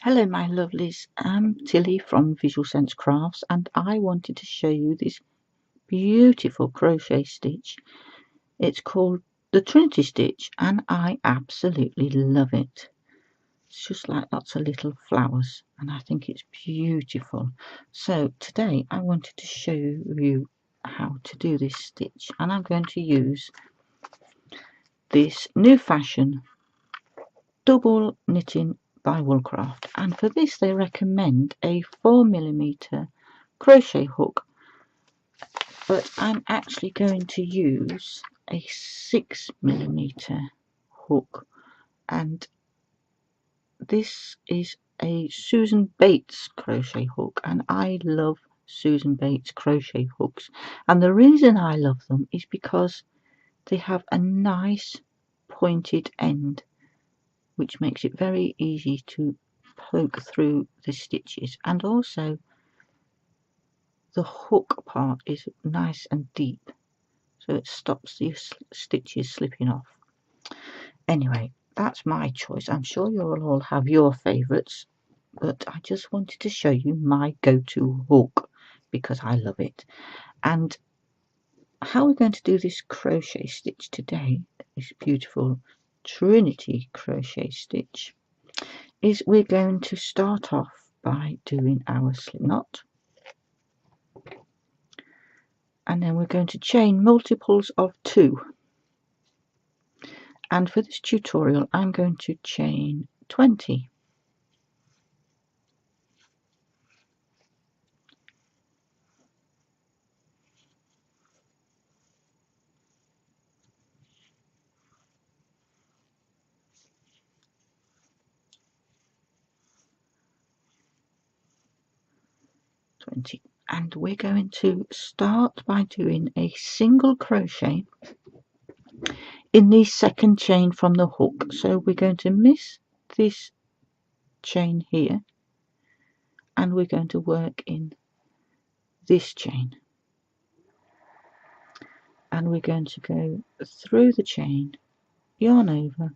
Hello my lovelies, I'm Tilly from Visual Sense Crafts and I wanted to show you this beautiful crochet stitch. It's called the Trinity stitch and I absolutely love it. It's just like lots of little flowers and I think it's beautiful. So today I wanted to show you how to do this stitch and I'm going to use this new fashion double knitting by Woolcraft, and for this they recommend a 4mm crochet hook, but I'm actually going to use a 6mm hook, and this is a Susan Bates crochet hook, and I love Susan Bates crochet hooks, and the reason I love them is because they have a nice pointed end which makes it very easy to poke through the stitches, and also the hook part is nice and deep so it stops the stitches slipping off. Anyway, that's my choice. I'm sure you'll all have your favourites, but I just wanted to show you my go-to hook because I love it. And how we're going to do this crochet stitch today, this beautiful Trinity crochet stitch, is we're going to start off by doing our slip knot, and then we're going to chain multiples of 2, and for this tutorial I'm going to chain 20. And we're going to start by doing a single crochet in the second chain from the hook. So we're going to miss this chain here and we're going to work in this chain, and we're going to go through the chain, yarn over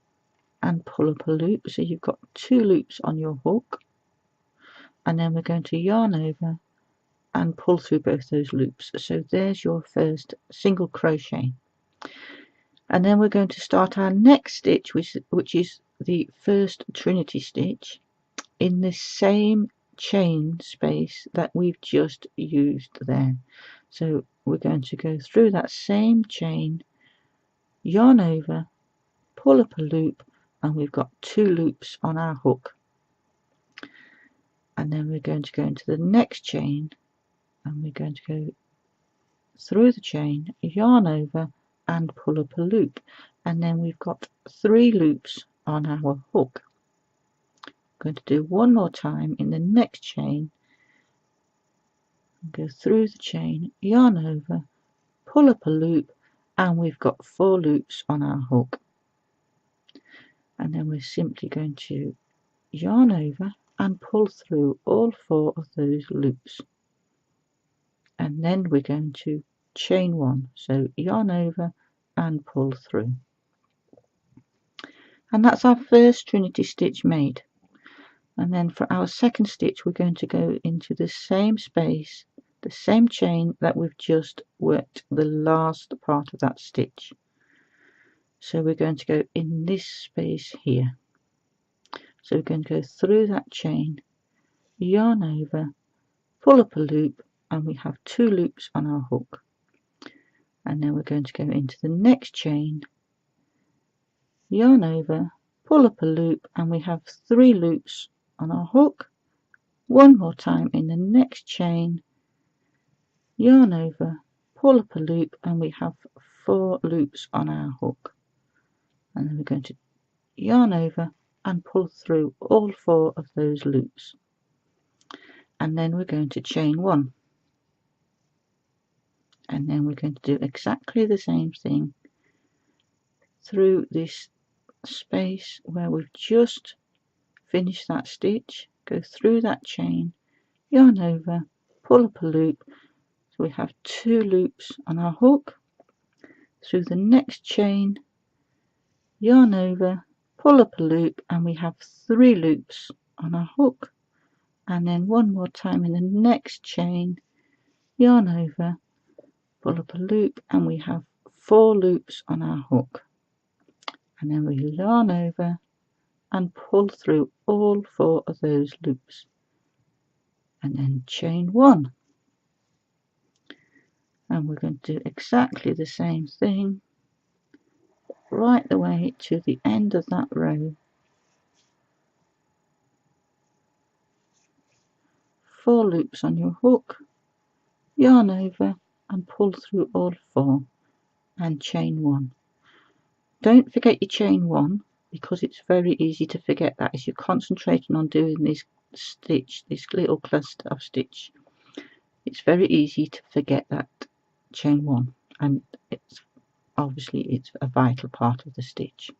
and pull up a loop, so you've got 2 loops on your hook, and then we're going to yarn over and pull through both those loops. So there's your first single crochet, and then we're going to start our next stitch, which is the first Trinity stitch, in the same chain space that we've just used there. So we're going to go through that same chain, yarn over, pull up a loop, and we've got 2 loops on our hook, and then we're going to go into the next chain and we're going to go through the chain, yarn over and pull up a loop, and then we've got 3 loops on our hook. I'm going to do one more time in the next chain, go through the chain, yarn over, pull up a loop, and we've got 4 loops on our hook, and then we're simply going to yarn over and pull through all 4 of those loops, and then we're going to chain 1, so yarn over and pull through, and that's our first Trinity stitch made. And then for our second stitch we're going to go into the same space, the same chain that we've just worked the last part of that stitch. So we're going to go in this space here, so we're going to go through that chain, yarn over, pull up a loop, and we have 2 loops on our hook, and then we're going to go into the next chain, yarn over, pull up a loop, and we have 3 loops on our hook. One more time in the next chain, yarn over, pull up a loop, and we have 4 loops on our hook, and then we're going to yarn over and pull through all 4 of those loops, and then we're going to chain 1, and then we're going to do exactly the same thing through this space where we've just finished that stitch, go through that chain, yarn over, pull up a loop, so we have 2 loops on our hook, through the next chain, yarn over, pull up a loop, and we have 3 loops on our hook, and then one more time in the next chain, yarn over, pull up a loop, and we have 4 loops on our hook, and then we yarn over and pull through all 4 of those loops, and then chain 1. And we're going to do exactly the same thing right the way to the end of that row. 4 loops on your hook, yarn over and pull through all 4 and chain 1. Don't forget your chain 1, because it's very easy to forget that as you're concentrating on doing this stitch, this little cluster of stitch. It's very easy to forget that chain 1, and it's a vital part of the stitch.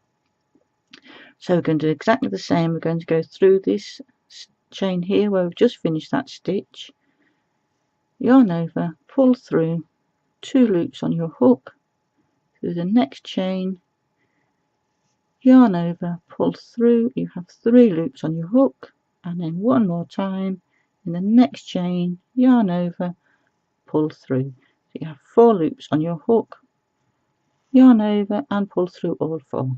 So we're going to do exactly the same. We're going to go through this chain here where we've just finished that stitch, yarn over, pull through 2 loops on your hook, through the next chain, yarn over, pull through, you have 3 loops on your hook, and then one more time in the next chain, yarn over, pull through. So you have 4 loops on your hook, yarn over and pull through all 4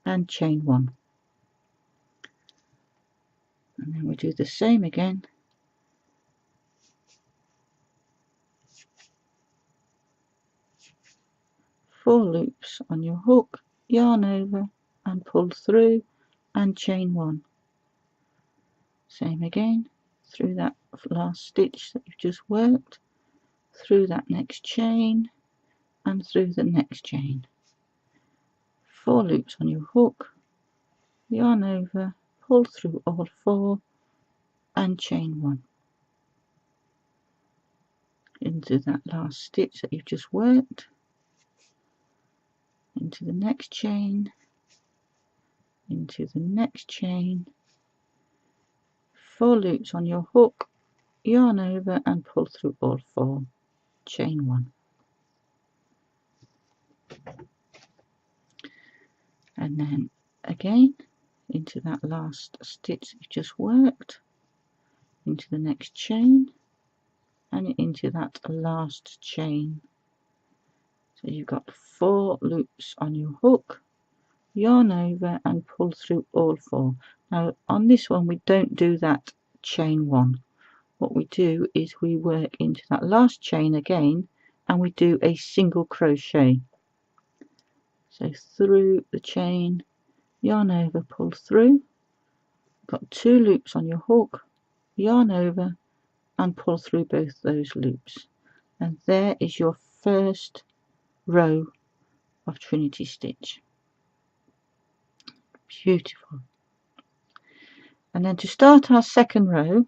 and chain 1. And then we do the same again. 4 loops on your hook, yarn over and pull through and chain 1. Same again, through that last stitch that you've just worked, through that next chain and through the next chain. 4 loops on your hook, yarn over, pull through all 4 and chain 1 into that last stitch that you've just worked, into the next chain, into the next chain, 4 loops on your hook, yarn over and pull through all 4, chain 1. And then again into that last stitch that you've just worked, into the next chain and into that last chain. So you've got 4 loops on your hook, yarn over and pull through all 4. Now on this one we don't do that chain 1. What we do is we work into that last chain again and we do a single crochet. So through the chain, yarn over, pull through, got 2 loops on your hook, yarn over and pull through both those loops, and there is your first row of Trinity stitch. Beautiful. And then to start our second row,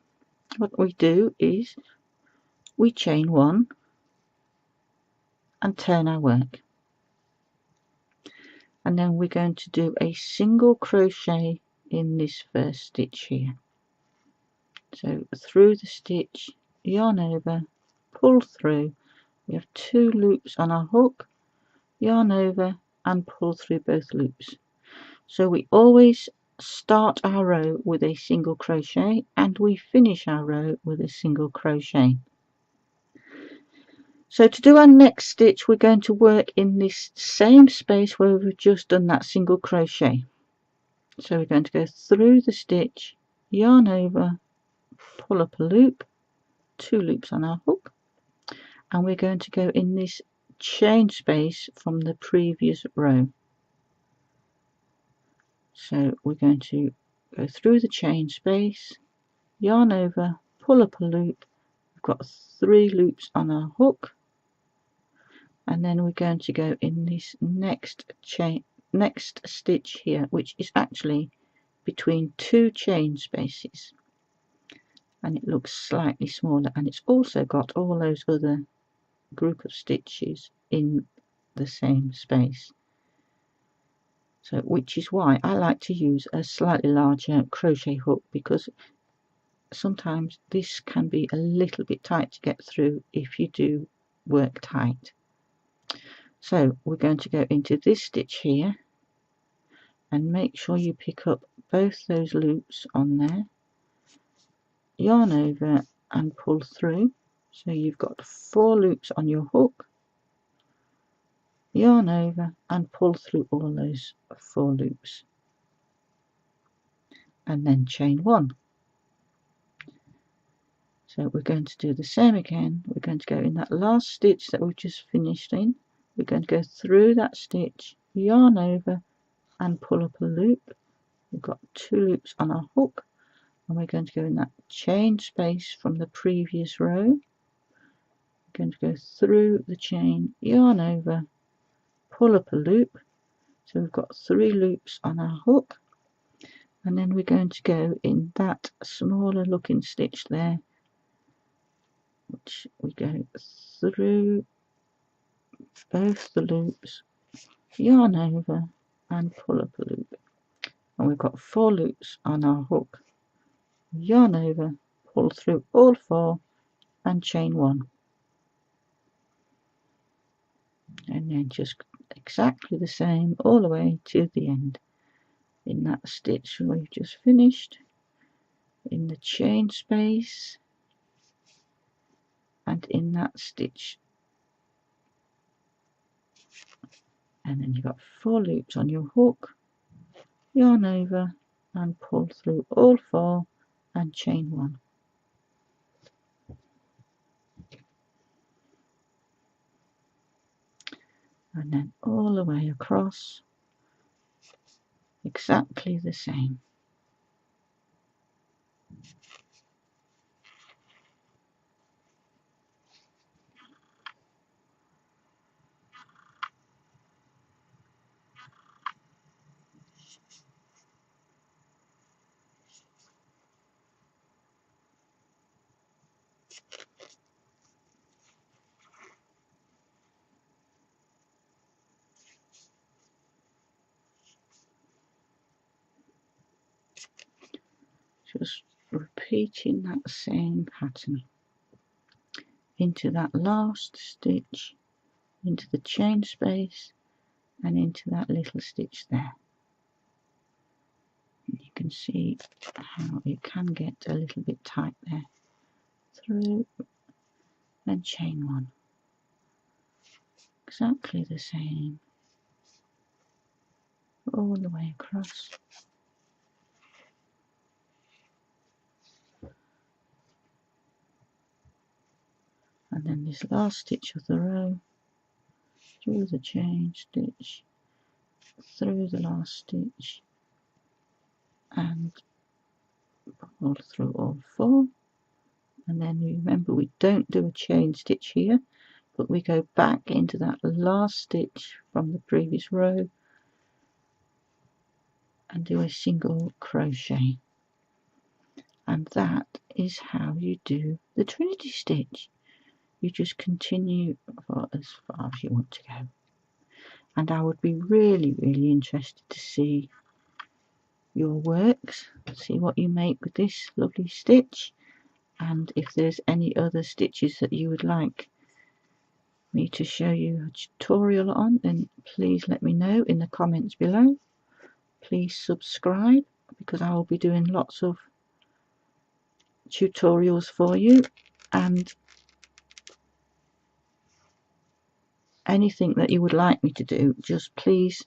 what we do is we chain 1 and turn our work, and then we're going to do a single crochet in this first stitch here. So through the stitch, yarn over, pull through, we have 2 loops on our hook, yarn over and pull through both loops. So we always start our row with a single crochet and we finish our row with a single crochet. So to do our next stitch, we're going to work in this same space where we've just done that single crochet. So we're going to go through the stitch, yarn over, pull up a loop, 2 loops on our hook, and we're going to go in this chain space from the previous row. So we're going to go through the chain space, yarn over, pull up a loop, we've got 3 loops on our hook, and then we're going to go in this next stitch here, which is actually between 2 chain spaces, and it looks slightly smaller, and it's also got all those other group of stitches in the same space. So which is why I like to use a slightly larger crochet hook, because sometimes this can be a little bit tight to get through if you do work tight. So we're going to go into this stitch here, and make sure you pick up both those loops on there, yarn over and pull through. So you've got 4 loops on your hook, yarn over and pull through all those 4 loops, and then chain 1. So we're going to do the same again. We're going to go in that last stitch that we've just finished in. We're going to go through that stitch, yarn over and pull up a loop. We've got 2 loops on our hook, and we're going to go in that chain space from the previous row. We're going to go through the chain, yarn over, pull up a loop. So we've got 3 loops on our hook, and then we're going to go in that smaller looking stitch there, which we go through both the loops, yarn over and pull up a loop, and we've got 4 loops on our hook, yarn over, pull through all 4 and chain 1, and then just exactly the same all the way to the end. In that stitch we've just finished, in the chain space and in that stitch, and then you've got 4 loops on your hook, yarn over and pull through all 4 and chain 1. And then all the way across exactly the same. Just repeating that same pattern into that last stitch, into the chain space and into that little stitch there. And you can see how it can get a little bit tight there. Through and chain 1. Exactly the same all the way across. And then this last stitch of the row, through the chain stitch, through the last stitch and pull through all 4. And then remember, we don't do a chain stitch here, but we go back into that last stitch from the previous row and do a single crochet. And that is how you do the Trinity stitch. You just continue for as far as you want to go. And I would be really interested to see your works, see what you make with this lovely stitch, and if there's any other stitches that you would like me to show you a tutorial on, then please let me know in the comments below. Please subscribe, because I will be doing lots of tutorials for you, and anything that you would like me to do, just please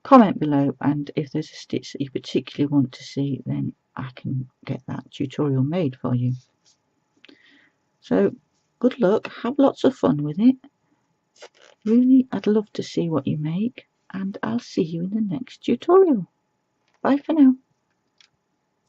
comment below, and if there's a stitch that you particularly want to see, then I can get that tutorial made for you. So good luck, have lots of fun with it. Really, I'd love to see what you make, and I'll see you in the next tutorial. Bye for now.